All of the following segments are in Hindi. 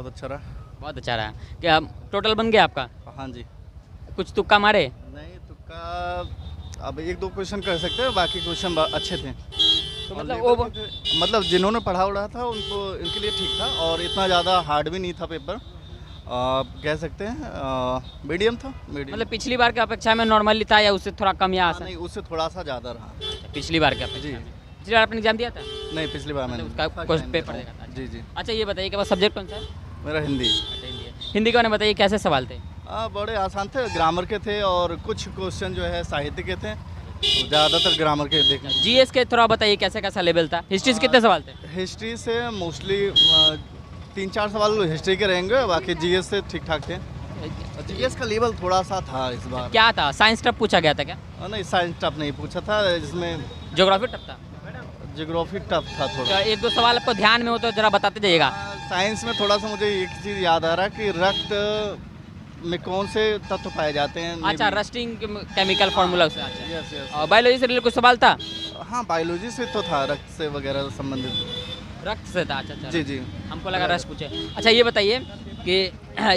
बहुत अच्छा रहा। बहुत अच्छा रहा। क्या टोटल बन गया आपका? हाँ जी। कुछ तुक्का मारे? नहीं तुक्का अब एक दो क्वेश्चन कर सकते हैं, बाकी क्वेश्चन अच्छे थे। तो और मतलब लेवल वो भी थे, मतलब जिन्होंने पढ़ा उड़ा था उनको इनके लिए ठीक था, और इतना ज़्यादा हार्ड भी नहीं था पेपर। कह सकते हैं मीडियम था, मीडियम। मतलब पिछली बार की अपेक्षा में नॉर्मली था या उससे थोड़ा कम या आसान? नहीं, उससे थोड़ा सा ज़्यादा रहा। पिछली बार की अपेक्षा में। पिछली बार आपने एग्जाम दिया था? नहीं, पिछली बार मैंने उसका फर्स्ट क्वेश्चन टाइम पेपर दिया था। देखा था। जी जी। अच्छा ये बताइए कि बस सब्जेक्ट कौन सा है? मेरा हिंदी। अच्छा हिंदी है। हिंदी के बारे में बताइए कैसे सवाल थे? बड़े आसान थे, ग्रामर के थे और कुछ क्वेश्चन जो है साहित्य के थे, ज़्यादातर ग्रामर के देखे। जीएस के थोड़ा बताइए कैसे कैसा लेवल था? हिस्ट्री से कितने सवाल थे? हिस्ट्री से मोस्टली 3-4 सवाल हिस्ट्री के रहेंगे, बाकी जीएस से ठीक ठाक थे। जीएस का लेवल थोड़ा सा था इस बार। क्या था? साइंस टफ पूछा गया था क्या? नहीं, साइंस टफ नहीं पूछा था, इसमें ज्योग्राफी टफ था? ज्योग्राफी टफ था थोड़ा। क्या एक दो सवाल आपको ध्यान में हो तो जरा बताते जाइएगा। साइंस में थोड़ा सा मुझे एक चीज़ याद आ रहा है कि रक्त में कौन से तत्व पाए जाते हैं। अच्छा रस्टिंग केमिकल फार्मूला से। अच्छा यस यस। और बायोलॉजी से रिलेटेड कुछ सवाल था? हाँ, बायोलॉजी से तो था, रक्त से वगैरह संबंधित। रक्त से था? अच्छा अच्छा। जी जी। हमको लगा रस पूछे। अच्छा ये बताइए कि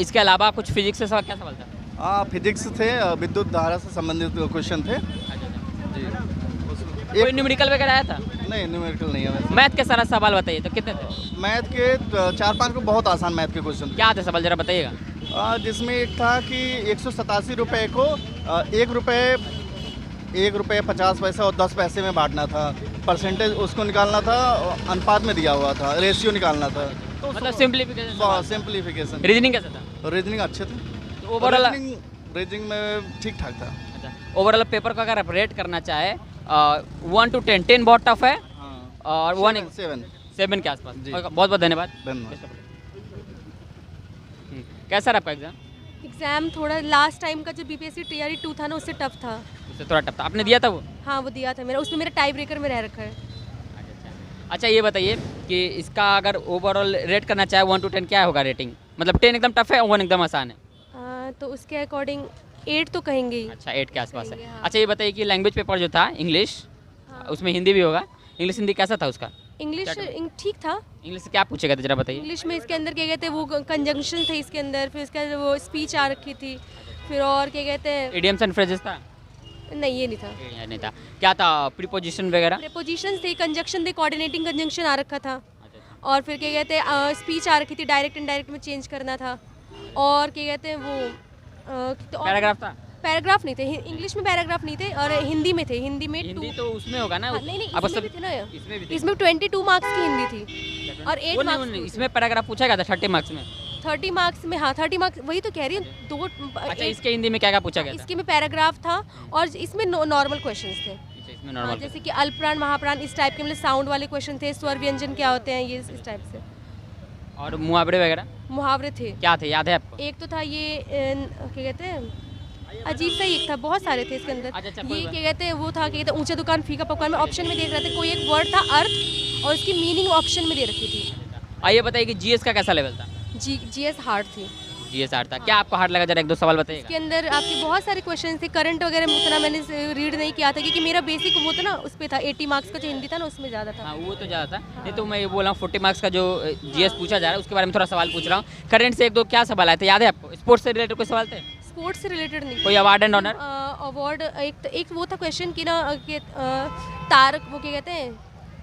इसके अलावा कुछ फिजिक्स से सवाल क्या सवाल था? फिजिक्स थे, विद्युत धारा से संबंधित क्वेश्चन थे। जी। कोई न्यूमेरिकल वगैरह आया था? नहीं, न्यूमेरिकल नहीं है वैसे। मैथ के सारा सवाल बताइए तो कितने थे? मैथ के 4-5 को बहुत आसान मैथ के क्वेश्चन थे। क्या थे सवाल जरा बताइएगा। जिसमें एक था कि 187 रुपये को 1 रुपये 50 पैसे और 10 पैसे में बांटना था। परसेंटेज उसको निकालना था, अनुपात में दिया हुआ था, रेशियो निकालना था। तो मतलब सिंप्लीफिकेशन। सिंप्लीफिकेशन। रीजनिंग कैसा था? रीजनिंग अच्छे थे। तो ओवरऑल रीजनिंग में ठीक ठाक था। अच्छा ओवरऑल पेपर को अगर आप रेट करना चाहे 1 to 10, 10 बहुत टफ है हाँ। और 7 के आसपास। जी। बहुत बहुत धन्यवाद। धन्यवाद। कैसा रहा आपका एग्जाम? एग्ज़ाम थोड़ा लास्ट टाइम का जो बीपीएससी टीआरई 2 था ना, उससे टफ था। उससे थोड़ा टफ था। आपने दिया था वो? हाँ वो दिया था मेरा, उसमें मेरा टाई ब्रेकर में रह रखा है। अच्छा ये बताइए कि इसका अगर ओवरऑल रेट करना चाहे 1 to 10 क्या होगा रेटिंग? मतलब 10 एकदम टफ है और 1 एकदम आसान है। तो उसके अकॉर्डिंग 8 तो कहेंगे ही। अच्छा 8 के आसपास है। कहेंगे, हाँ। अच्छा ये बताइए कि लैंग्वेज पेपर जो था इंग्लिश, उसमें हिंदी भी होगा, इंग्लिश हिंदी कैसा था उसका? इंग्लिश ठीक था। इंग्लिश से क्या पूछे गए थे जरा बताइए। इंग्लिश में इसके अंदर क्या कहते हैं वो कंजंक्शन थे इसके अंदर, फिर इसके अंदर वो स्पीच आ रखी थी, फिर और क्या कहते हैं। इडियम्स एंड फ्रेजेस था? नहीं ये नहीं था। ये नहीं था। क्या था? प्रीपोजिशन वगैरह? प्रीपोजिशंस थे, कंजंक्शन थे, कोऑर्डिनेटिंग कंजंक्शन आ रखा था, और फिर क्या कहते हैं स्पीच आ रखी थी, डायरेक्ट इनडायरेक्ट में चेंज करना था, और क्या कहते हैं वो पैराग्राफ था? पैराग्राफ नहीं थे, इंग्लिश में पैराग्राफ नहीं थे, और हिंदी में थे। हिंदी में हिंदी तो उसमें होगा ना? नहीं नहीं, अब इसमें भी थे ना। इसमें भी थे। इसमें 22 मार्क्स की हिंदी थी और 8 मार्क्स इसमें पैराग्राफ पूछा गया था 30 मार्क्स में? 30 मार्क्स में। हाँ 30 मार्क्स, वही तो कह रही हूँ। अच्छा इसके हिंदी में क्या क्या पूछा गया था? इसके में पैराग्राफ था और इसमें नॉर्मल क्वेश्चंस थे। अच्छा, इसमें हाँ, नॉर्मल जैसे कि अल्पप्राण महाप्राण इस टाइप के, मतलब साउंड वाले क्वेश्चन थे, स्वर व्यंजन क्या होते हैं, ये इस टाइप से। और मुहावरे वगैरह मुहावरे थे। क्या थे, याद है आपको? एक तो था ये क्या कहते हैं, अजीब सा ही एक था, बहुत सारे थे इसके अंदर। अच्छा, ये क्या कहते हैं वो था, क्या कहते हैं ऊंचा दुकान फीका पकवान में ऑप्शन में देख रहे थे, कोई एक वर्ड था अर्थ और उसकी मीनिंग ऑप्शन में दे रखी थी। आइए बताइए कि जीएस का कैसा लेवल था? जीएस हार्ड थी। जीएस हार्ड था। क्या आपको हार्ड लगा जरा एक दो सवाल बताइएगा। इसके अंदर आपके बहुत सारे क्वेश्चन थे, करंट वगैरह में उतना मैंने रीड नहीं किया था क्योंकि मेरा बेसिक वो था ना, उस पर था 80 मार्क्स का जो हिंदी था ना, उसमें ज़्यादा था। हाँ वो तो ज़्यादा था। नहीं तो मैं ये बोल रहा हूँ 40 मार्क्स का जो जीएस पूछा जा रहा है उसके बारे में थोड़ा सवाल पूछ रहा हूँ। करंट से एक दो क्या सवाल आए थे, याद है आपको? स्पोर्ट्स से रिलेटेड कोई सवाल थे? स्पोर्ट्स से रिलेटेड नहीं। कोई अवार्ड एंड ऑनर? अवार्ड एक वो था क्वेश्चन कि ना तारक वो क्या कहते हैं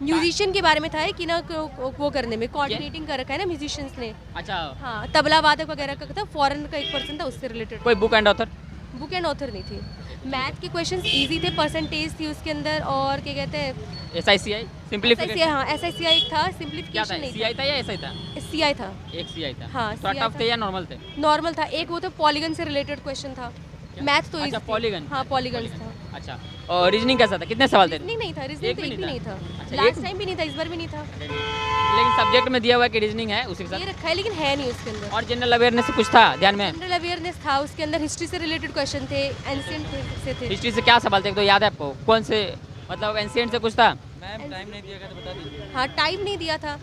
म्यूजिशियन के बारे में था कि ना वो करने में कोऑर्डिनेटिंग कर रखा है ना म्यूजिशियंस ने। अच्छा हाँ तबला वादक वगैरह का था, फॉरेन का एक पर्सन था, उससे रिलेटेड। कोई book and author? Book and author नहीं थी। मैथ के क्वेश्चंस इजी थे, परसेंटेज थी उसके अंदर, और क्या कहते हैं एसआईसीआई सिंपलीफिकेशन। हाँ SICI एक था, क्या था? सिंपलीफिकेशन नहीं सीआई था या एसआई था? CI था। एक सीआई था। हाँ, थोड़ा CI टफ थे या नॉर्मल थे? नॉर्मल था। एक वो तो पॉलीगन से रिलेटेड क्वेश्चन था। मैथ तो अच्छा easy पॉलीगन। हाँ पॉलीगन था। अच्छा और रीजनिंग कैसा था, कितने सवाल थे? रीजनिंग नहीं था, रीजनिंग तो एक भी नहीं था। अच्छा, लास्ट एक- टाइम भी नहीं था, इस बार भी नहीं था। लेकिन सब्जेक्ट में दिया हुआ है कि रीजनिंग है उसी के ये साथ। रखा है लेकिन है नहीं उसके अंदर। और जनरल अवेयरनेस से कुछ था ध्यान में? जनरल अवेयरनेस था, उसके अंदर हिस्ट्री से रिलेटेड क्वेश्चन थे, एंशिएंट से थे। हिस्ट्री से क्या सवाल थे एक तो याद है आपको? कौन से मतलब एंशिएंट से कुछ था? टाइम नहीं दिया तो बता दीजिए। हाँ टाइम नहीं दिया था।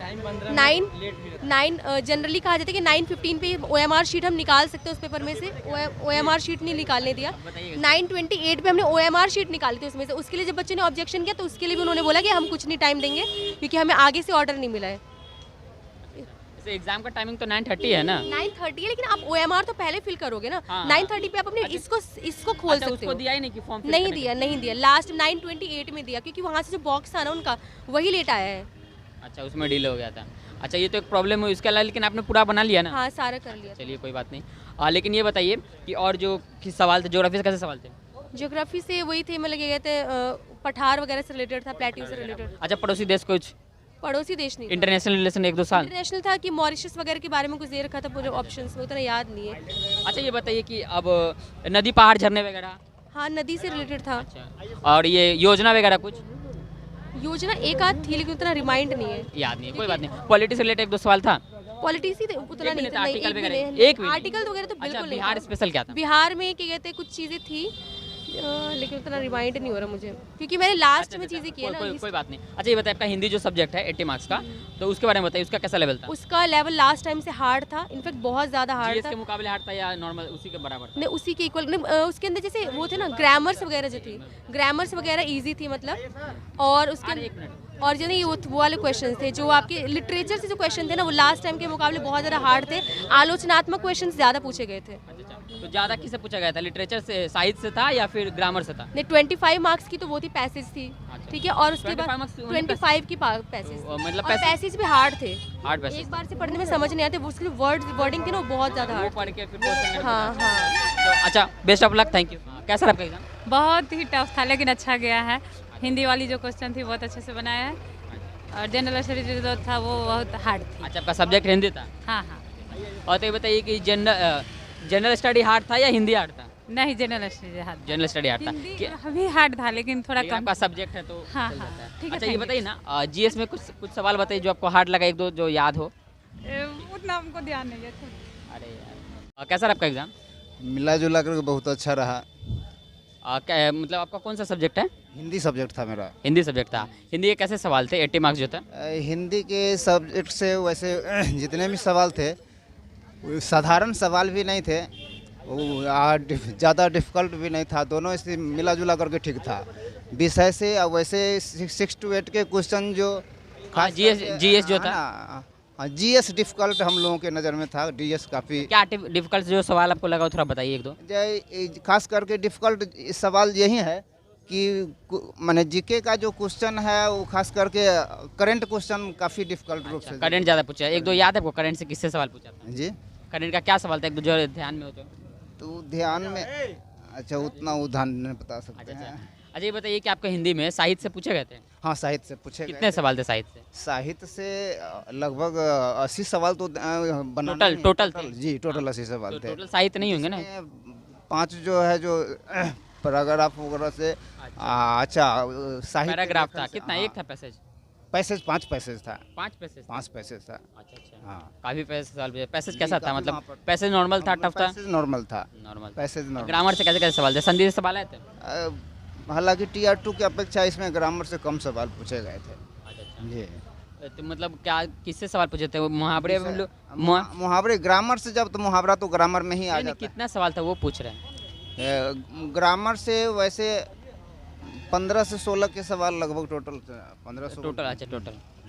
9 जनरली कहा जाता है कि 9:15 पे OMR शीट हम निकाल सकते हैं उस पेपर में से। OMR शीट नहीं निकालने दिया। 9:28 पे हमने OMR शीट निकाली थी उसमें से। उसके लिए जब बच्चे ने ऑब्जेक्शन किया तो उसके लिए भी उन्होंने बोला कि हम कुछ नहीं टाइम देंगे क्योंकि हमें आगे से ऑर्डर नहीं मिला है। जैसे एग्जाम का टाइमिंग तो 9:30 है ना? 9:30 है, लेकिन आप OMR तो पहले फिल करोगे ना। हाँ, 9:30 पे आप अपने इसको खोल अच्छा, सकते उसको हो। दिया ही नहीं कि फॉर्म फिल नहीं करने दिया, नहीं दिया, लास्ट 9:28 में दिया, क्योंकि वहाँ से जो बॉक्स था ना उनका, वही लेट आया है। का? अच्छा, उसमें डिले हो गया था। अच्छा, ये तो एक प्रॉब्लम हुई, इसके अलावा लेकिन आपने पूरा बना लिया ना? हाँ, सारा कर लिया। चलिए कोई बात नहीं। लेकिन ये बताइए कि और जो किस सवाल थे, ज्योग्राफी से कैसे सवाल थे? ज्योग्राफी से वही थे, मतलब ये कहते पठार वगैरह से रिलेटेड था, प्लेट्यू से रिलेटेड। अच्छा, पड़ोसी देश कुछ पड़ोसी देश नहीं, इंटरनेशनल रिलेशन 1-2 साल? इंटरनेशनल था कि मॉरिशस वगैरह के बारे में कुछ दे रखा था, पूरे ऑप्शंस में उतना याद नहीं है। अच्छा, ये बताइए कि अब नदी, पहाड़, झरने वगैरह? हाँ, नदी से रिलेटेड था। अच्छा, और ये योजना वगैरह कुछ योजना एक आध थी, लेकिन उतना रिमाइंड नहीं है। याद नहीं है, कोई बात नहीं। पॉलिटिक्स से रिलेटेड 1-2 सवाल था? पॉलिटिक्स ही उतना नहीं था, नहीं, आर्टिकल एक भी वगैरह? नहीं। एक भी नहीं? आर्टिकल वगैरह तो अच्छा, बिल्कुल नहीं बिहार था। स्पेशल क्या था? बिहार में क्या कहते हैं, कुछ चीज़ें थी, लेकिन उतना रिमाइंड नहीं हो रहा मुझे, क्योंकि मैंने लास्ट में चीज़ें की है ना। कोई बात नहीं। अच्छा, ये बताइए, आपका हिंदी जो सब्जेक्ट है 80 मार्क्स का, तो उसके बारे में बताइए, उसका कैसा लेवल था? उसका लेवल लास्ट टाइम से हार्ड था, इनफैक्ट बहुत ज़्यादा हार्ड जीएस था। के मुकाबले हार्ड था या नॉर्मल उसी के बराबर था? नहीं, उसी के इक्वल नहीं, उसके अंदर जैसे वो थे ना ग्रामर्स वगैरह जो थी, ग्रामर्स वगैरह इजी थी मतलब, और उसके एक मिनट। और जो नहीं वो वाले क्वेश्चन थे जो आपके लिटरेचर से जो क्वेश्चन थे ना, वो लास्ट टाइम के मुकाबले बहुत ज़्यादा हार्ड थे। आलोचनात्मक क्वेश्चन ज़्यादा पूछे गए थे। अच्छा, तो ज़्यादा किससे पूछा गया था, लिटरेचर से, साहित्य से था या फिर ग्रामर से था? नहीं, 25 मार्क्स की तो वो थी, पैसेज थी, ठीक है, और उसके 25 बाद marks only 25 की पैसेज, मतलब और पैसेज भी हार्ड थे, हार्ड पैसेज? एक बार से पढ़ने में समझ नहीं आते, उसकी वर्डिंग थी ना, वो बहुत ज़्यादा वो हार्ड। पढ़ के फिर क्वेश्चन। हाँ हाँ। तो अच्छा, best of luck, thank you. कैसा रहा आपका एग्जाम? बहुत ही टफ था, लेकिन अच्छा गया है। हिंदी वाली जो क्वेश्चन थी बहुत अच्छे से बनाया है, और जनरल स्टडीज जो था वो बहुत हार्ड थी। अच्छा, आपका सब्जेक्ट हिंदी था? हाँ हाँ। और तो ये बताइए कि जनरल स्टडी हार्ड था या हिंदी हार्ड था? नहीं, general studies hard. General study hard था। हिंदी भी हार्ड था, लेकिन थोड़ा लेकिन कम। आपका सब्जेक्ट है तो हाँ, चल हाँ, जाता है। ठीक है, अच्छा, ये thank you। बताइए ना, जीएस में कुछ सवाल बताइए जो आपको हार्ड लगा, 1-2 जो याद हो। उतना हमको ध्यान नहीं है। अरे यार, कैसा रहा आपका एग्जाम? मिला जुला करके बहुत अच्छा रहा। मतलब आपका कौन सा सब्जेक्ट है? हिंदी सब्जेक्ट था मेरा। हिंदी सब्जेक्ट था। हिंदी के कैसे सवाल थे, 80 मार्क्स जो था? हिंदी के सब्जेक्ट से वैसे जितने भी सवाल थे, वो साधारण सवाल भी नहीं थे, ज़्यादा डिफ़िकल्ट भी नहीं था, दोनों इससे मिला जुला करके ठीक था। विषय से और वैसे 6 to 8 के क्वेश्चन जो GS जो था? हाँ, GS डिफ़िकल्ट हम लोगों के नज़र में था। DS काफ़ी क्या डिफिकल्ट जो सवाल आपको लगा, थोड़ा बताइए 1-2। खास करके डिफ़िकल्ट सवाल यही है कि माने जीके का जो क्वेश्चन है वो खास करके करंट क्वेश्चन काफ़ी डिफ़िकल्ट रूप से। करंट ज़्यादा पूछा है, 1-2 याद है आपको? करंट से किससे सवाल पूछा था? जी, करंट का क्या सवाल था, 1-2 जो ध्यान में हो तो ध्यान में, अच्छा उतना वो ध्यान नहीं बता सकते अच्छा। हैं। अच्छा, ये बताइए कि आपको हिंदी में साहित्य से पूछे गए थे? हाँ, साहित्य से पूछे गए। कितने सवाल थे साहित्य से? साहित्य से लगभग 80 सवाल तो बनाना ही है। टोटल थे? जी, टोटल 80 सवाल तो थे। टोटल साहित्य नहीं होंगे ना? इसमें 5 जो है जो पैराग्राफ वगैरह से अच्छा साहित्य पैराग्राफ था, लेखन से, कितना? हाँ, एक था पैसेज? पैसेज 5 पैसेज था। 5 पैसेज? 5 पैसेज था। अच्छा अच्छा, हाँ, काफी पैसेज सवाल पूछे। पैसेज कैसा था, काफी मतलब वहाँ पर- पैसेज नॉर्मल था, टफ था? पैसेज नॉर्मल था। नॉर्मल। Passage normal. ग्रामर से कैसे कैसे सवाल थे, संधि से सवाल आए थे? हालांकि Tier 2 की अपेक्षा इसमें ग्रामर से कम सवाल पूछे गए थे। अच्छा अच्छा। जी, तो मतलब क्या, किससे सवाल पूछे थे? वो मुहावरे में मुहावरे ग्रामर से, जब तो मुहावरा तो ग्रामर में ही आ जाता कितना सवाल था वो पूछ रहे हैं? है। ग्रामर से वैसे 15 से 16 के सवाल लगभग टोटल 15 16। टोटल? अच्छा, टोटल